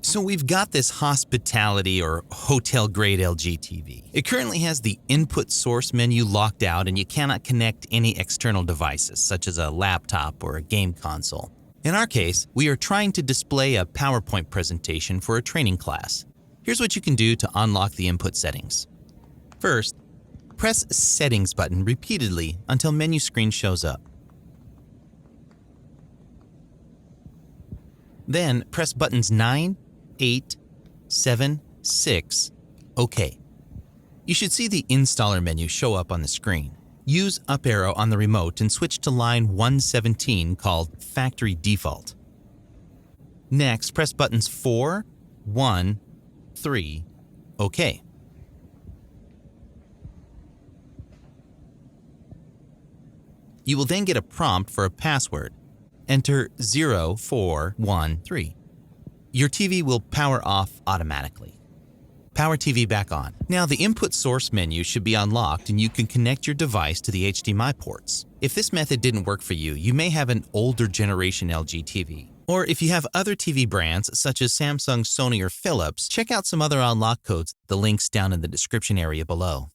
So we've got this hospitality or hotel-grade LG TV. It currently has the input source menu locked out and you cannot connect any external devices, such as a laptop or a game console. In our case, we are trying to display a PowerPoint presentation for a training class. Here's what you can do to unlock the input settings. First, press Settings button repeatedly until menu screen shows up. Then press buttons 9, 8, 7, 6, OK. You should see the installer menu show up on the screen. Use up arrow on the remote and switch to line 117 called Factory Default. Next, press buttons 4, 1, 3, OK. You will then get a prompt for a password. Enter 0413. Your TV will power off automatically. Power TV back on. Now the input source menu should be unlocked and you can connect your device to the HDMI ports. If this method didn't work for you, you may have an older generation LG TV. Or if you have other TV brands such as Samsung, Sony, or Philips, check out some other unlock codes, the links down in the description area below.